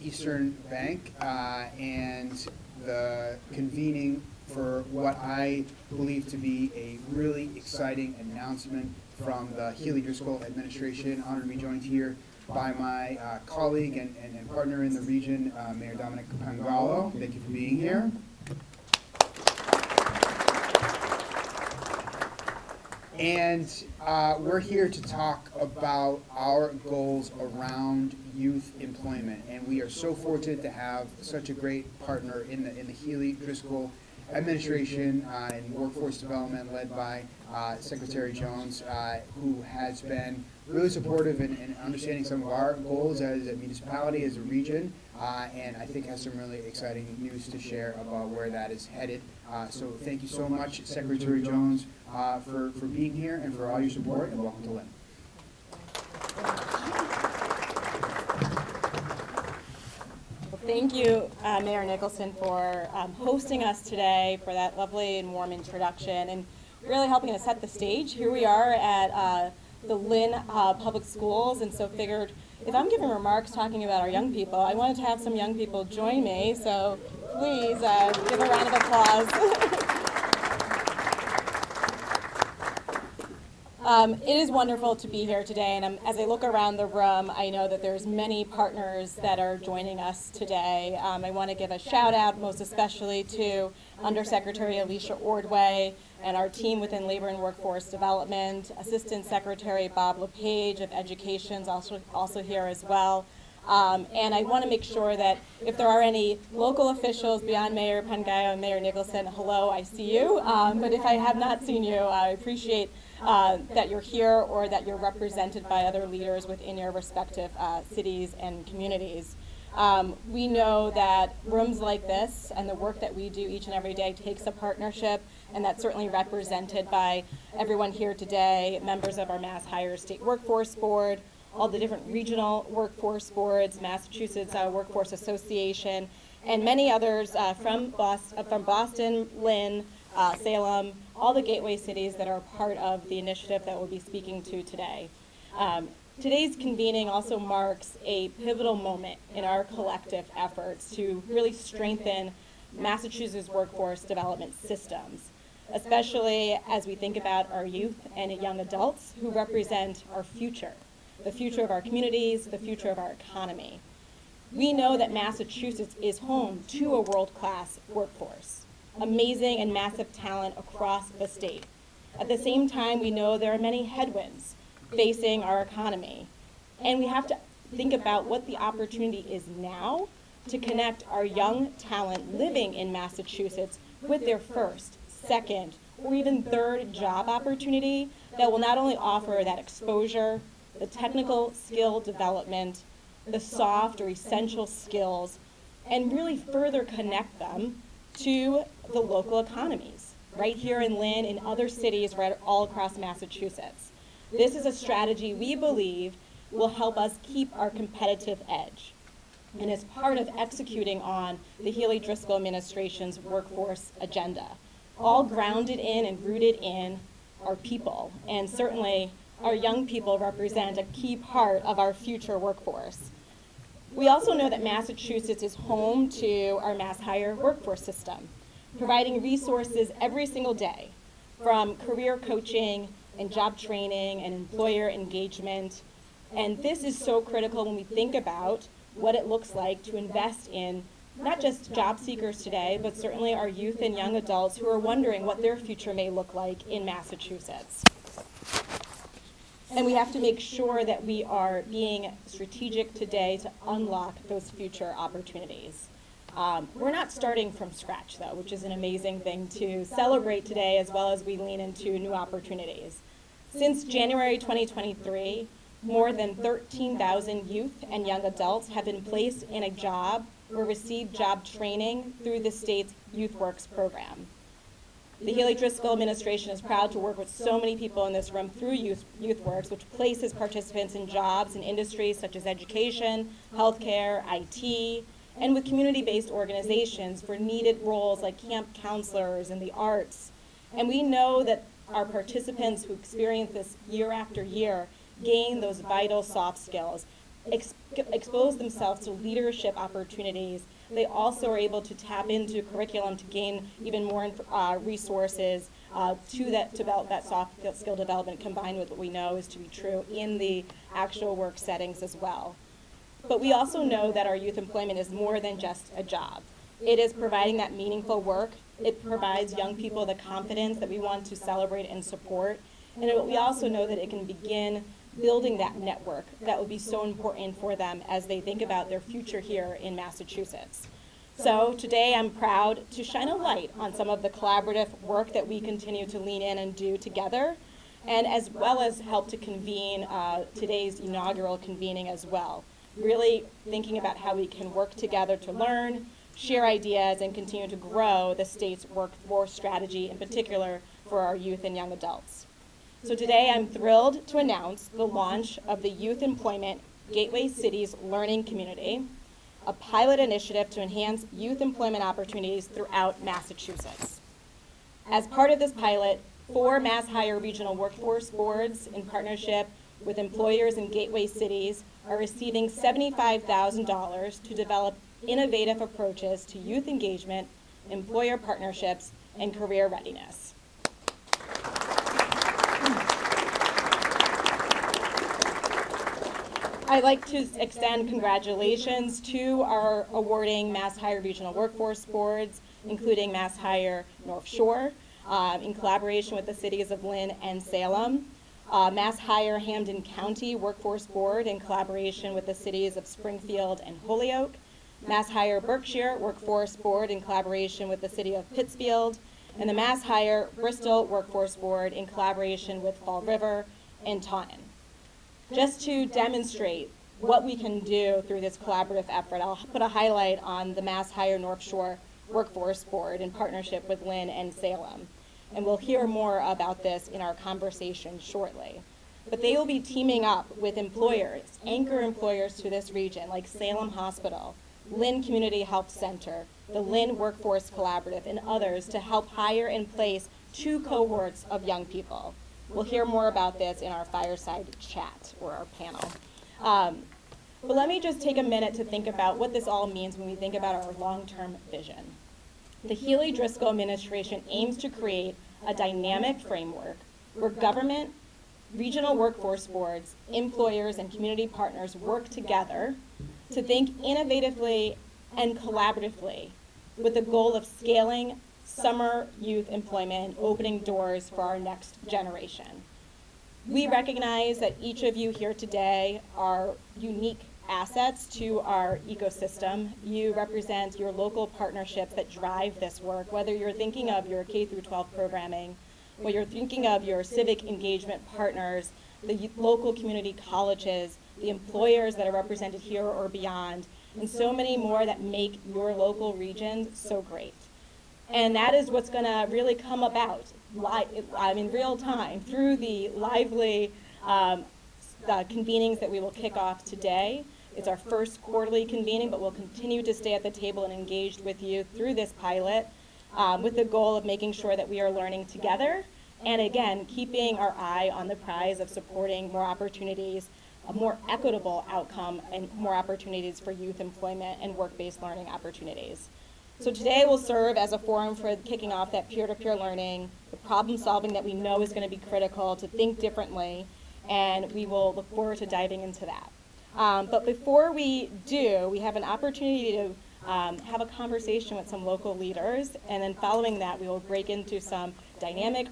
Eastern Bank and the convening for what I believe to be a really exciting announcement from the Healey-Driscoll Administration. Honored to be joined here by my colleague and partner in the region, Mayor Dominic Pangalo. Thank you for being here. And we're here to talk about our goals around youth employment. And we are so fortunate to have such a great partner in the Healey-Driscoll Administration in workforce development, led by Secretary Jones, who has been really supportive in understanding some of our goals as a municipality, as a region, and I think has some really exciting news to share about where that is headed. So thank you so much, Secretary Jones, for being here and for all your support, and welcome to Lynn. Thank you, Mayor Nicholson, for hosting us today, for that lovely and warm introduction, and really helping to set the stage. Here we are at the Lynn Public Schools, and so figured if I'm giving remarks talking about our young people, I wanted to have some young people join me, so please give a round of applause. It is wonderful to be here today, and as I look around the room, I know that there's many partners that are joining us today. I want to give a shout out most especially to Undersecretary Alicia Ordway and our team within Labor and Workforce Development, Assistant Secretary Bob LePage of Education is also here as well. And I want to make sure that if there are any local officials beyond Mayor Pangayo and Mayor Nicholson, hello, I see you. But if I have not seen you, I appreciate that you're here or that you're represented by other leaders within your respective cities and communities. We know that rooms like this and the work that we do each and every day takes a partnership, and that's certainly represented by everyone here today, members of our MassHire State Workforce Board, all the different regional workforce boards, Massachusetts Workforce Association, and many others from Boston, Lynn, Salem, all the gateway cities that are part of the initiative that we'll be speaking to today. Today's convening also marks a pivotal moment in our collective efforts to really strengthen Massachusetts workforce development systems, especially as we think about our youth and young adults who represent our future, the future of our communities, the future of our economy. We know that Massachusetts is home to a world-class workforce, amazing and massive talent across the state. At the same time, we know there are many headwinds facing our economy, and we have to think about what the opportunity is now to connect our young talent living in Massachusetts with their first, second, or even third job opportunity that will not only offer that exposure, the technical skill development, the soft or essential skills, and really further connect them to the local economies, right here in Lynn and other cities right all across Massachusetts. This is a strategy we believe will help us keep our competitive edge, and is part of executing on the Healey-Driscoll Administration's workforce agenda, all grounded in and rooted in our people, and certainly our young people represent a key part of our future workforce. We also know that Massachusetts is home to our MassHire workforce system, providing resources every single day, from career coaching and job training and employer engagement. And this is so critical when we think about what it looks like to invest in not just job seekers today, but certainly our youth and young adults who are wondering what their future may look like in Massachusetts. And we have to make sure that we are being strategic today to unlock those future opportunities. We're not starting from scratch, though, which is an amazing thing to celebrate today, as well as we lean into new opportunities. Since January 2023, more than 13,000 youth and young adults have been placed in a job or received job training through the state's YouthWorks program. The Healey-Driscoll Administration is proud to work with so many people in this room through YouthWorks, which places participants in jobs in industries such as education, healthcare, IT, and with community-based organizations for needed roles like camp counselors and the arts. And we know that our participants who experience this year after year gain those vital soft skills, expose themselves to leadership opportunities, they also are able to tap into curriculum to gain even more resources to develop that soft skill development, combined with what we know is to be true in the actual work settings as well. But we also know that our youth employment is more than just a job. It is providing that meaningful work. It provides young people the confidence that we want to celebrate and support. And we also know that it can begin building that network that will be so important for them as they think about their future here in Massachusetts. So today I'm proud to shine a light on some of the collaborative work that we continue to lean in and do together, and as well as help to convene today's inaugural convening as well. Really thinking about how we can work together to learn, share ideas, and continue to grow the state's workforce strategy, in particular for our youth and young adults. So today I'm thrilled to announce the launch of the Youth Employment Gateway Cities Learning Community, a pilot initiative to enhance youth employment opportunities throughout Massachusetts. As part of this pilot, 4 MassHire Regional Workforce Boards, in partnership with employers in gateway cities, are receiving $75,000 to develop innovative approaches to youth engagement, employer partnerships, and career readiness. I'd like to extend congratulations to our awarding MassHire Regional Workforce Boards, including MassHire North Shore, in collaboration with the cities of Lynn and Salem, MassHire Hampden County Workforce Board in collaboration with the cities of Springfield and Holyoke, MassHire Berkshire Workforce Board in collaboration with the city of Pittsfield, and the MassHire Bristol Workforce Board in collaboration with Fall River and Taunton. Just to demonstrate what we can do through this collaborative effort, I'll put a highlight on the MassHire North Shore Workforce Board in partnership with Lynn and Salem. And we'll hear more about this in our conversation shortly. But they will be teaming up with employers, anchor employers to this region, like Salem Hospital, Lynn Community Health Center, the Lynn Workforce Collaborative, and others to help hire and place 2 cohorts of young people. We'll hear more about this in our fireside chat or our panel. But let me just take a minute to think about what this all means when we think about our long-term vision. The Healey-Driscoll Administration aims to create a dynamic framework where government, regional workforce boards, employers, and community partners work together to think innovatively and collaboratively with the goal of scaling summer youth employment and opening doors for our next generation. We recognize that each of you here today are unique assets to our ecosystem. You represent your local partnerships that drive this work, whether you're thinking of your K-12 programming, whether you're thinking of your civic engagement partners, the local community colleges, the employers that are represented here or beyond, and so many more that make your local region so great. And that is what's going to really come about in real time through the lively convenings that we will kick off today. It's our first quarterly convening, but we'll continue to stay at the table and engaged with you through this pilot with the goal of making sure that we are learning together and, again, keeping our eye on the prize of supporting more opportunities, a more equitable outcome, and more opportunities for youth employment and work-based learning opportunities. So today will serve as a forum for kicking off that peer-to-peer learning, the problem solving that we know is going to be critical to think differently, and we will look forward to diving into that. But before we do, we have an opportunity to have a conversation with some local leaders, and then following that, we will break into some dynamic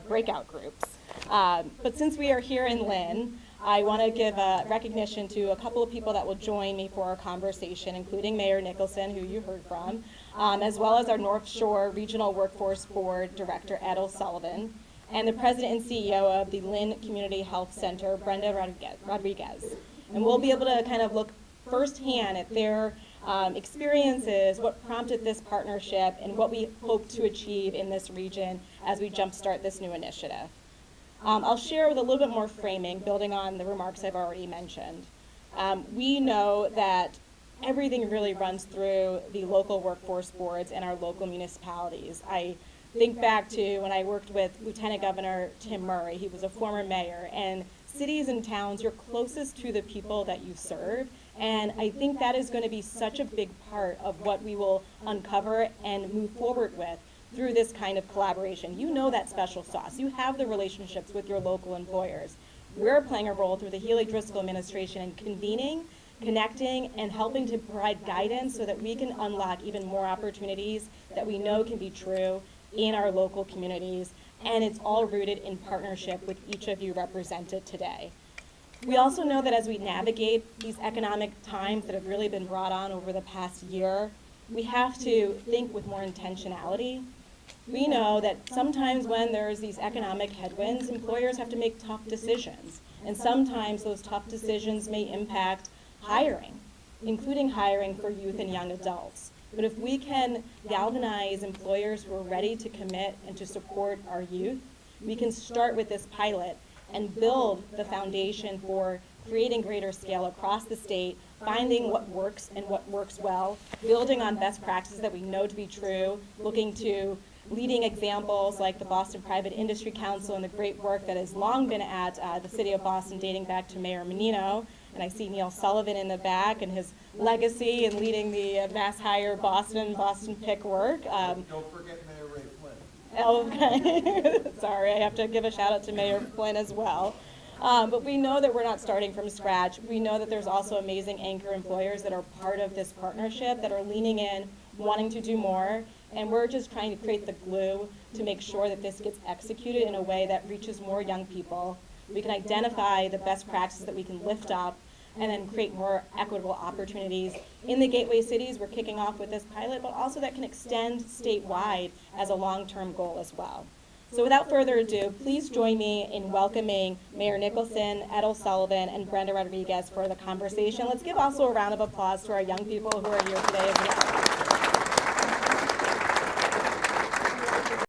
breakout groups. But since we are here in Lynn, I want to give a recognition to a couple of people that will join me for our conversation, including Mayor Nicholson, who you heard from, as well as our North Shore Regional Workforce Board Director, Ed O'Sullivan, and the President and CEO of the Lynn Community Health Center, Brenda Rodriguez. And we'll be able to kind of look firsthand at their experiences, what prompted this partnership, and what we hope to achieve in this region as we jumpstart this new initiative. I'll share with a little bit more framing, building on the remarks I've already mentioned. We know that everything really runs through the local workforce boards and our local municipalities. I think back to when I worked with Lieutenant Governor Tim Murray. He was a former mayor, and cities and towns, you're closest to the people that you serve. And I think that is going to be such a big part of what we will uncover and move forward with through this kind of collaboration. You know that special sauce. You have the relationships with your local employers. We're playing a role through the Healey-Driscoll Administration in convening, connecting, and helping to provide guidance so that we can unlock even more opportunities that we know can be true in our local communities. And it's all rooted in partnership with each of you represented today. We also know that as we navigate these economic times that have really been brought on over the past year, we have to think with more intentionality. We know that sometimes when there's these economic headwinds, employers have to make tough decisions. And sometimes those tough decisions may impact hiring, including hiring for youth and young adults. But if we can galvanize employers who are ready to commit and to support our youth, we can start with this pilot and build the foundation for creating greater scale across the state, finding what works and what works well, building on best practices that we know to be true, looking to leading examples like the Boston Private Industry Council and the great work that has long been at the City of Boston dating back to Mayor Menino. And I see Neil Sullivan in the back and his legacy in leading the MassHire Boston Pick work. Don't forget Mayor Ray Flynn. Okay, sorry, I have to give a shout out to Mayor Flynn as well. But we know that we're not starting from scratch. We know that there's also amazing anchor employers that are part of this partnership, that are leaning in, wanting to do more, and we're just trying to create the glue to make sure that this gets executed in a way that reaches more young people. We can identify the best practices that we can lift up and then create more equitable opportunities in the gateway cities. We're kicking off with this pilot, but also that can extend statewide as a long-term goal as well. So without further ado, please join me in welcoming Mayor Nicholson, Ed O'Sullivan, and Brenda Rodriguez for the conversation. Let's give also a round of applause to our young people who are here today as well.